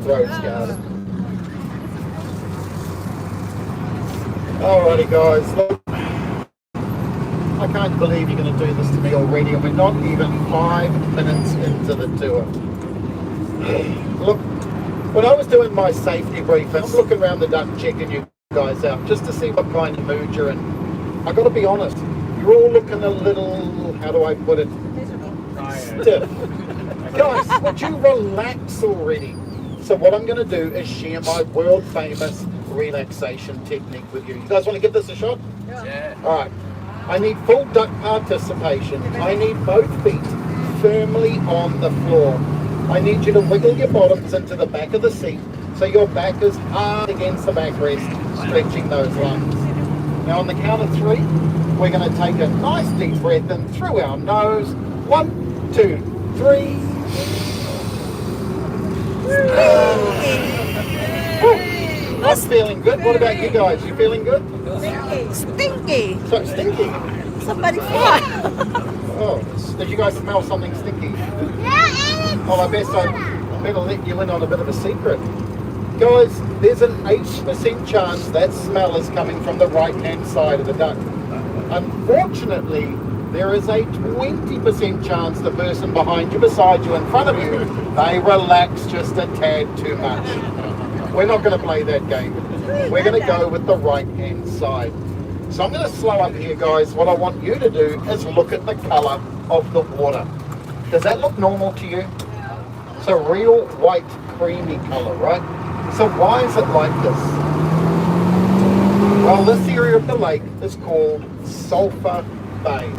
rose garden. Alrighty guys, look, I can't believe you're going to do this to me already, and we're not even 5 minutes into the tour. Look, when I was doing my safety briefing, I'm looking around the duck checking you guys out just to see what kind of mood you're in. I got to be honest, you're all looking a little, how do I put it, stiff. Guys, would you relax already? So what I'm going to do is share my world famous relaxation technique with you. You guys want to give this a shot? Yeah. Alright. I need full duck participation. I need both feet firmly on the floor. I need you to wiggle your bottoms into the back of the seat so your back is hard against the backrest, stretching those lungs. Now on the count of 3, we're going to take a nice deep breath in through our nose. 1, 2, 3. I'm feeling good. What about you guys? You feeling good? Stinky. So stinky. Somebody fly. Oh, did you guys smell something stinky? Well, I better let you in on a bit of a secret. Guys, there's an 80% chance that smell is coming from the right-hand side of the duck. Unfortunately, there is a 20% chance the person behind you, beside you, in front of you, they relax just a tad too much. We're not going to play that game. We're going to go with the right-hand side. So I'm going to slow up here, guys. What I want you to do is look at the colour of the water. Does that look normal to you? It's a real white, creamy colour, right? So why is it like this? Well, this area of the lake is called Sulphur Bay.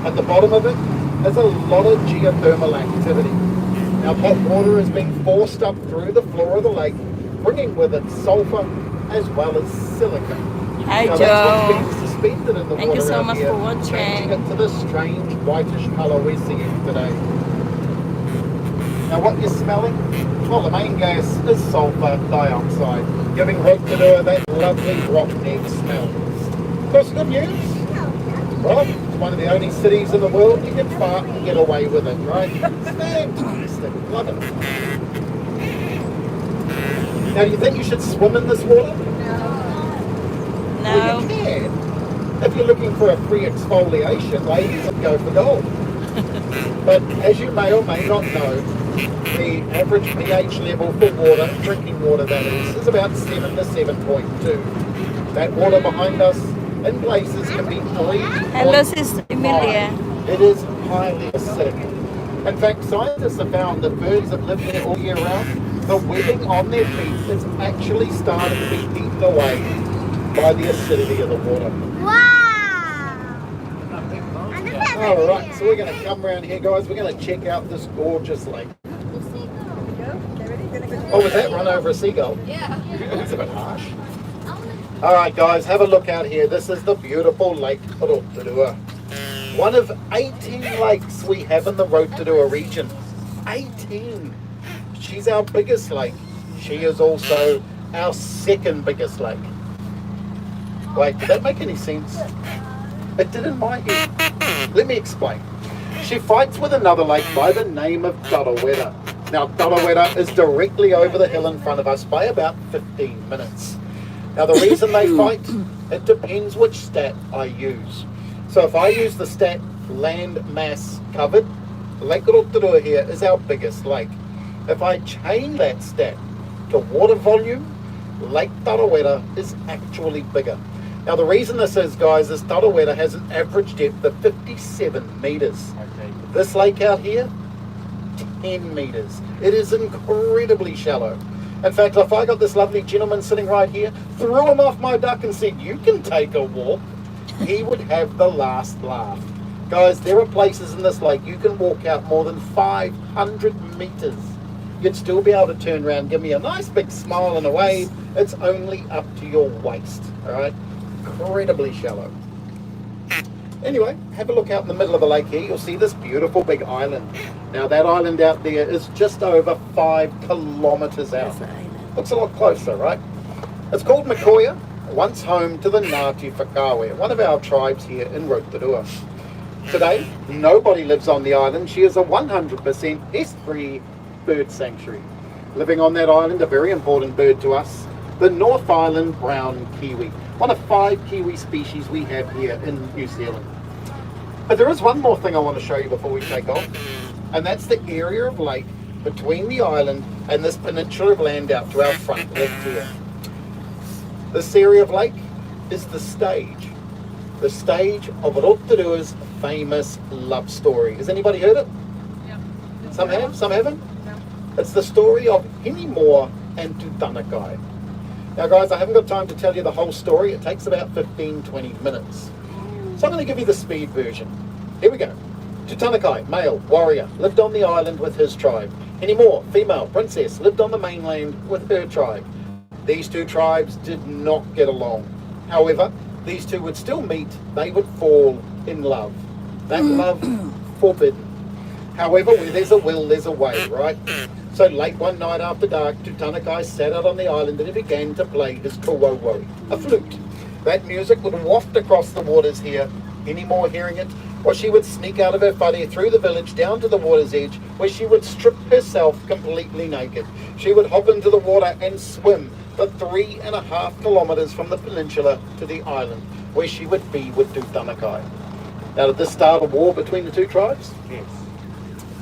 At the bottom of it is a lot of geothermal activity. Now, hot water is being forced up through the floor of the lake, bringing with it sulphur as well as silica. Hi, now, Joe. that's what's being suspended in the Thank water you so out much here, for watching. changing it to the strange whitish colour we're seeing today. Now, what you're smelling? Well, the main gas is sulphur dioxide, giving Rotorua that lovely rock neck smell. What's good news? Well, it's one of the only cities in the world you can fart and get away with it, right? Fantastic. Love it. Now, do you think you should swim in this water? No. Well, you can. If you're looking for a free exfoliation, ladies, go for gold. But as you may or may not know, the average pH level for water, drinking water that is about 7 to 7.2. That water behind us in places can be 3. Hello, Sister Emilia. It is highly acidic. In fact, scientists have found that birds that live there all year round, the webbing on their feet is actually starting to be eaten away by the acidity of the water. Wow! Alright, so we're going to come around here, guys. We're going to check out this gorgeous lake. Oh, was that run over a seagull? Yeah. That's a bit harsh. Alright guys, have a look out here. This is the beautiful Lake Rotorua. One of 18 lakes we have in the Rotorua region. 18! She's our biggest lake. She is also our second biggest lake. Wait, did that make any sense? It did in my head. Let me explain. She fights with another lake by the name of Tarawera. Now, Tarawera is directly over the hill in front of us by about 15 minutes. Now, the reason they fight, it depends which stat I use. So if I use the stat land mass covered, Lake Rotorua here is our biggest lake. If I change that stat to water volume, Lake Tarawera is actually bigger. Now, the reason this is, guys, is Tarawera has an average depth of 57 metres. Okay. This lake out here, 10 metres. It is incredibly shallow. In fact, if I got this lovely gentleman sitting right here, threw him off my duck and said, you can take a walk, he would have the last laugh. Guys, there are places in this lake you can walk out more than 500 metres. You'd still be able to turn around, give me a nice big smile and a wave. It's only up to your waist, all right? Incredibly shallow. Anyway, have a look out in the middle of the lake here. You'll see this beautiful big island. Now, that island out there is just over 5 kilometres out. Looks a lot closer, right? It's called Mikoya, once home to the Ngāti Whakawe, one of our tribes here in Rotorua. Today, nobody lives on the island. She is a 100% pest-free bird sanctuary. Living on that island, a very important bird to us, the North Island brown kiwi, one of 5 kiwi species we have here in New Zealand. But there is one more thing I want to show you before we take off, and that's the area of lake between the island and this peninsula of land out to our front left here. This area of lake is the stage of Rotorua's famous love story. Has anybody heard it? Yep. Some have, some haven't? No. It's the story of Hinimoa and Tutanakai. Now guys, I haven't got time to tell you the whole story. It takes about 15-20 minutes. So I'm going to give you the speed version. Here we go. Tutanakai, male, warrior, lived on the island with his tribe. Hinimoa, female, princess, lived on the mainland with her tribe. These 2 tribes did not get along. However, these 2 would still meet, they would fall in love. That love forbidden. However, where there's a will, there's a way, right? So late one night after dark, Tutanakai sat out on the island and he began to play his kuwawo, a flute. That music would waft across the waters here. Any more hearing it? Or she would sneak out of her whare through the village down to the water's edge, where she would strip herself completely naked. She would hop into the water and swim the 3.5 kilometres from the peninsula to the island, where she would be with Tutanakai. Now, did this start a war between the 2 tribes? Yes.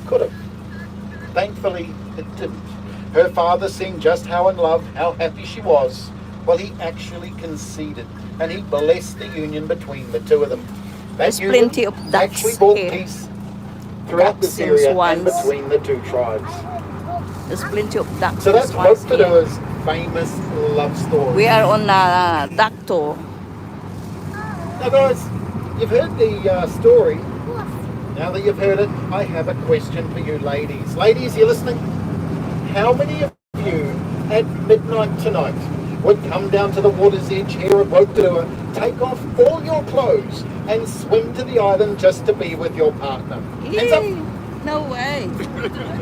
Could have. Thankfully, it didn't. Her father, seeing just how in love, how happy she was, well, he actually conceded, and he blessed the union between the 2 of them. There's plenty of ducks actually brought here. peace throughout Ducks this area and swans. between the 2 tribes. There's plenty of ducks. So that's and swans here. Rotorua's famous love story. We are on a duck tour. Now guys, you've heard the story. Now that you've heard it, I have a question for you ladies. Ladies, you listening? How many of you at midnight tonight would come down to the water's edge here at Rotorua, take off all your clothes and swim to the island just to be with your partner? Hands up. Yay. No way.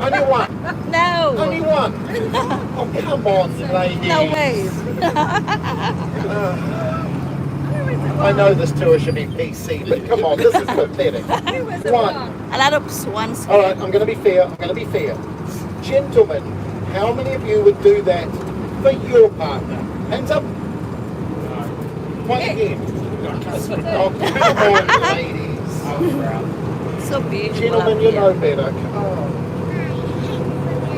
Only one. No. Only one. Oh, come on, ladies. No way. I know this tour should be PC, but come on, this is pathetic. One. A lot of swans here. All right, I'm going to be fair. I'm going to be fair. Gentlemen, how many of you would do that for your partner? Hands up. One again. Oh, come on, ladies. So beautiful. Gentlemen, up you here. know better. Oh.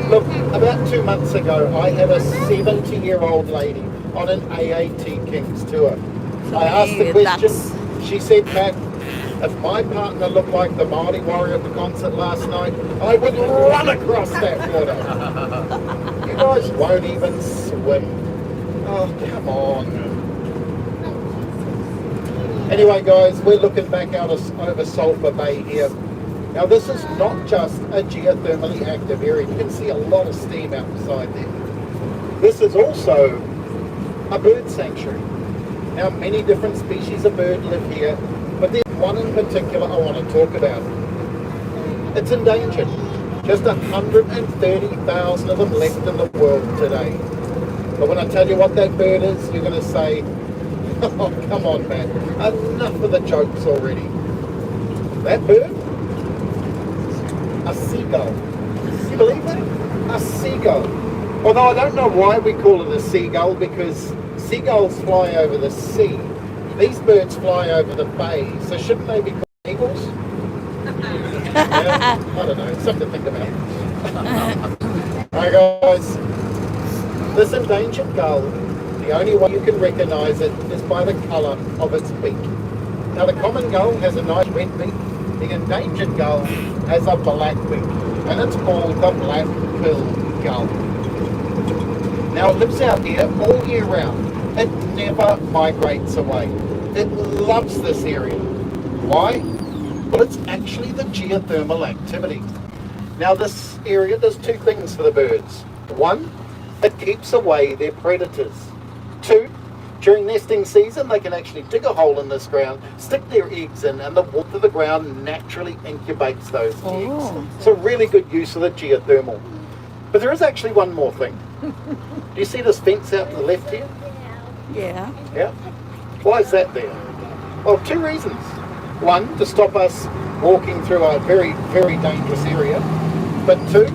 Look, about 2 months ago, I had a 70-year-old lady on an AAT Kings tour. I asked the many question. She said, Matt, if my partner looked like the Māori warrior at the concert last night, I would run across that water. You guys won't even swim. Oh, come on. Anyway, guys, we're looking back out over Sulphur Bay here. Now, this is not just a geothermally active area. You can see a lot of steam outside there. This is also a bird sanctuary. Now, many different species of bird live here, but there's one in particular I want to talk about. It's endangered. Just 130,000 of them left in the world today. But when I tell you what that bird is, you're going to say, oh, come on, man. Enough of the jokes already. That bird? A seagull. You believe that? A seagull. Although I don't know why we call it a seagull, because seagulls fly over the sea. These birds fly over the bay, so shouldn't they be called eagles? Yeah, I don't know, something to think about. Alright guys, this endangered gull, the only way you can recognise it is by the colour of its beak. Now the common gull has a nice red beak, the endangered gull has a black beak, and it's called the black-billed gull. Now it lives out here all year round. It never migrates away. It loves this area. Why? Well, it's actually the geothermal activity. Now this area does 2 things for the birds. 1, it keeps away their predators. 2, during nesting season, they can actually dig a hole in this ground, stick their eggs in, and the warmth of the ground naturally incubates those eggs. So really good use of the geothermal. But there is actually one more thing. Do you see this fence out to the left here? Yeah. Yeah. Why is that there? Well, 2 reasons. 1, to stop us walking through a very, very dangerous area. But 2,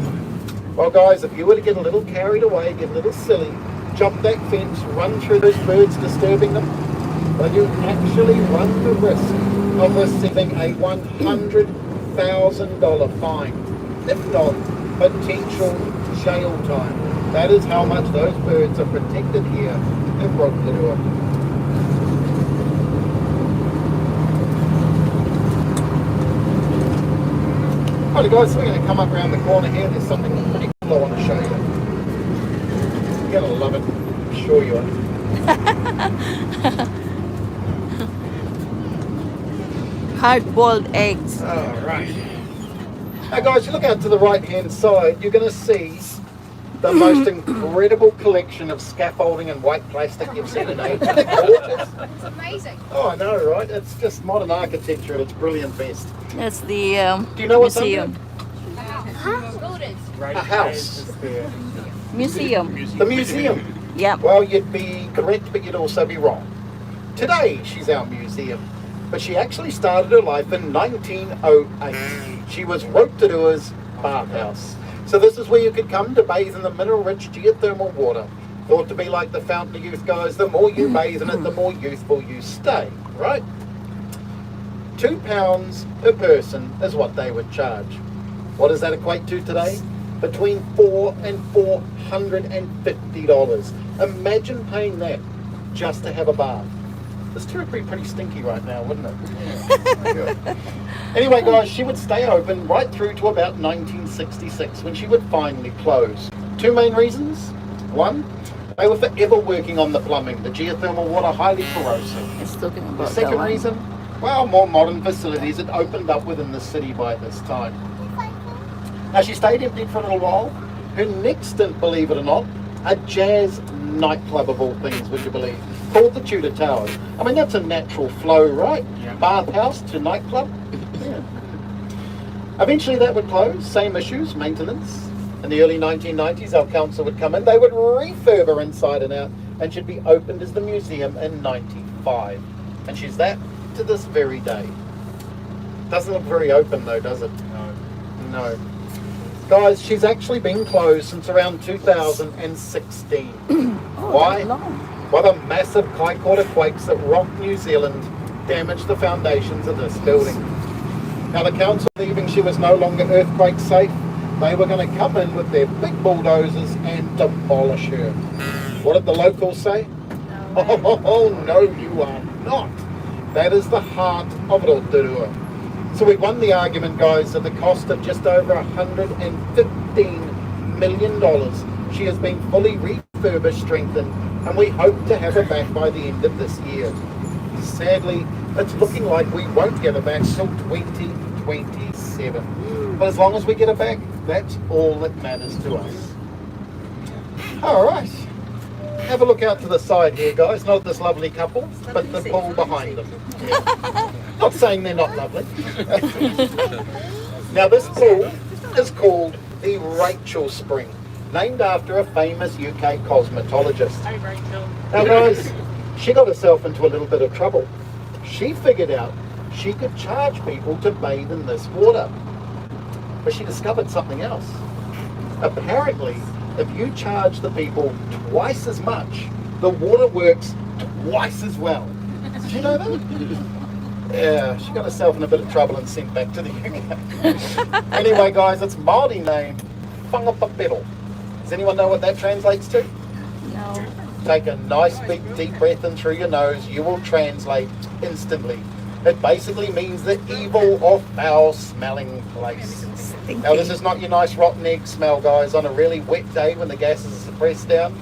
Well guys, if you were to get a little carried away, get a little silly, jump that fence, run through those birds disturbing them, well you actually run the risk of receiving a $100,000 fine, if not potential jail time. That is how much those birds are protected here in Rotorua. Alright guys, so we're going to come up around the corner here. There's something pretty cool I want to show you. You're going to love it. I'm sure you are. Hard-boiled eggs. Alright. Now guys, you look out to the right hand side, you're going to see the most incredible collection of scaffolding and white plastic you've seen in ages. It's gorgeous. It's amazing. Oh, I know, right? It's just modern architecture at its brilliant best. That's the Do you know what's museum. A house. Museum. The museum. Yeah. Well, you'd be correct, but you'd also be wrong. Today, she's our museum, but she actually started her life in 1908. She was Rotorua's bathhouse. So this is where you could come to bathe in the mineral-rich geothermal water. Thought to be like the Fountain of Youth, guys. The more you bathe in it, the more youthful you stay, right? £2 per person is what they would charge. What does that equate to today? Between $400 and $450. Imagine paying that just to have a bath. This tour would be pretty stinky right now, wouldn't it? Yeah. Anyway, guys, she would stay open right through to about 1966 when she would finally close. Two main reasons. One, they were forever working on the plumbing. The geothermal water highly corrosive. It's talking The about second that one. reason, well, more modern facilities had opened up within the city by this time. Now, she stayed empty for a little while. Her next stint, believe it or not, a jazz nightclub of all things, would you believe, called the Tudor Towers. I mean, that's a natural flow, right? Yeah. Bathhouse to nightclub. Yeah. Eventually that would close, same issues, maintenance. In the early 1990s, our council would come in, they would refurb her inside and out, and she'd be opened as the museum in 95. And she's that to this very day. Doesn't look very open though, does it? No. Guys, she's actually been closed since around 2016. Why? Well, the massive Kaikoura quakes that rocked New Zealand damaged the foundations of this building. Now the council, believing she was no longer earthquake safe, they were going to come in with their big bulldozers and demolish her. What did the locals say? Oh, no, you are not. That is the heart of Rotorua. So we won the argument, guys, at the cost of just over $115 million. She has been fully refurbished, strengthened, and we hope to have her back by the end of this year. Sadly, it's looking like we won't get her back till 2027. But as long as we get her back, that's all that matters to us. All right. Have a look out to the side here, guys. Not this lovely couple, but the pool behind them. Yeah. Not saying they're not lovely. Now this pool is called the Rachel Spring, named after a famous UK cosmetologist. Hey, Rachel. Now guys, she got herself into a little bit of trouble. She figured out she could charge people to bathe in this water. But she discovered something else. Apparently, if you charge the people twice as much, the water works twice as well. Did you know that? Yeah, she got herself in a bit of trouble and sent back to the UK. Anyway, guys, it's Māori name, whangapapero. Does anyone know what that translates to? No. Take a nice big deep breath in through your nose, you will translate instantly. It basically means the evil or foul smelling place. Stinky. Now this is not your nice rotten egg smell, guys, on a really wet day when the gases are suppressed down.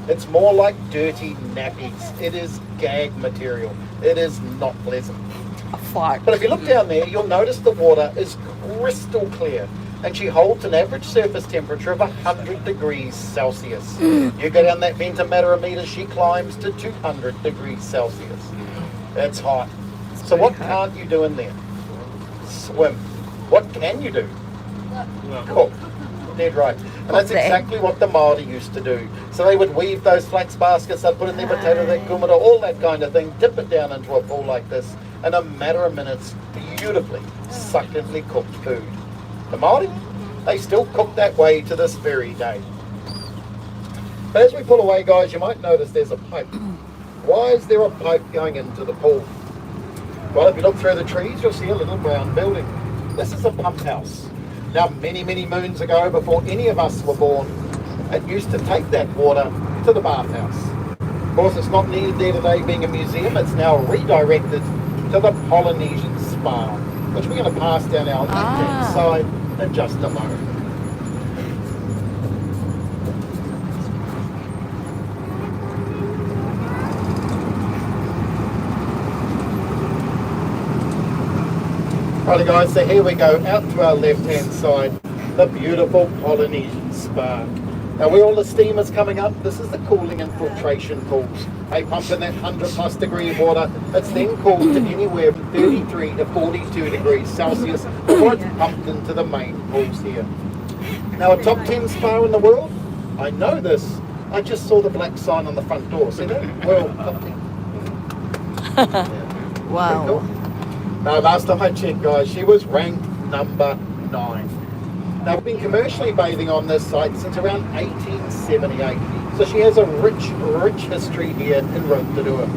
It's more like dirty nappies. It is gag material. It is not pleasant. A fart. But if you look down there, you'll notice the water is crystal clear and she holds an average surface temperature of 100 degrees Celsius. You go down that vent a matter of meters, she climbs to 200 degrees Celsius. It's hot. So what can't you do in there? Swim. What can you do? Cook. Dead right. And that's Cook there. exactly what the Māori used to do. So they would weave those flax baskets, they'd put in their potato, their kumara, all that kind of thing, dip it down into a pool like this, in a matter of minutes, beautifully, succulently cooked food. The Māori, They still cook that way to this very day. But as we pull away, guys, you might notice there's a pipe. Why is there a pipe going into the pool? Well, if you look through the trees, you'll see a little brown building. This is a pump house. Now, many, many moons ago, before any of us were born, it used to take that water to the bathhouse. Of course, it's not needed there today being a museum. It's now redirected to the Polynesian Spa, which we're going to pass down our left-hand side in just a moment. Righty guys, so here we go, out to our left-hand side, the beautiful Polynesian Spa. Now where all the steamers coming up, this is the cooling and filtration pools. They pump in that 100+ degree water. It's then cooled to anywhere from 33 to 42 degrees Celsius before it's pumped into the main pools here. Now a top 10 spa in the world? I know this. I just saw the black sign on the front door. See that? World top 10. Yeah. Wow. Cool. No, last time I checked, guys, she was ranked number 9. Now, we've been commercially bathing on this site since around 1878. So she has a rich, rich history here in Rotorua.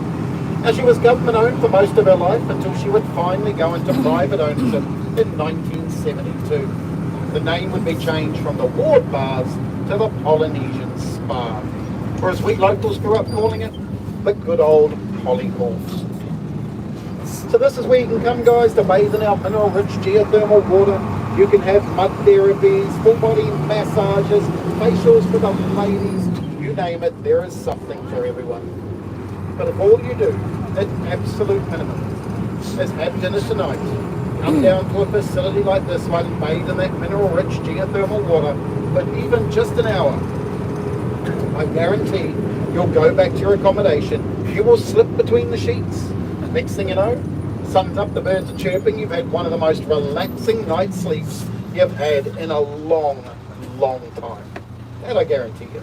Now, she was government owned for most of her life until she would finally go into private ownership in 1972. The name would be changed from the Ward Bars to the Polynesian Spa, or as we locals grew up calling it, the good old Polly Halls. So this is where you can come, guys, to bathe in our mineral-rich geothermal water. You can have mud therapies, full-body massages, facials for the ladies, you name it, there is something for everyone. But if all you do, at absolute minimum, is have dinner tonight, come down to a facility like this one, bathe in that mineral-rich geothermal water for even just an hour, I guarantee you'll go back to your accommodation, you will slip between the sheets. Next thing you know, sun's up, the birds are chirping, you've had one of the most relaxing night sleeps you've had in a long, long time. That I guarantee you.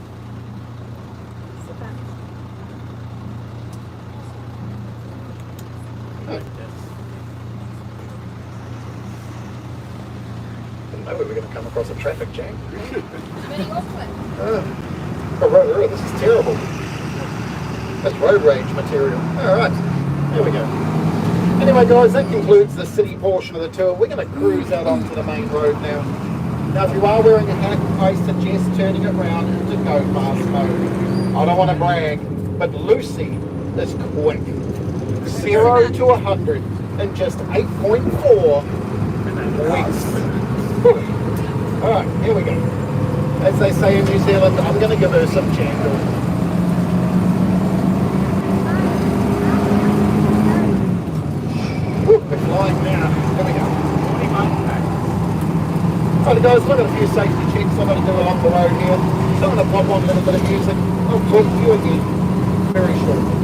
Oh. Didn't know we were going to come across a traffic jam. Oh, this is terrible. That's road rage material. Alright. There we go. Anyway guys, that concludes the city portion of the tour. We're going to cruise out onto the main road now. Now if you are wearing a hat, I suggest turning it around into go fast mode. I don't want to brag, but Lucy is quick. 0 to 100 in just 8.4 weeks. Alright, here we go. As they say in New Zealand, I'm going to give her some jangle. We're flying now. Here we go. Right guys, look at a few safety checks I'm going to do along the road here. So I'm going to pop on a little bit of music. I'll talk to you again very shortly.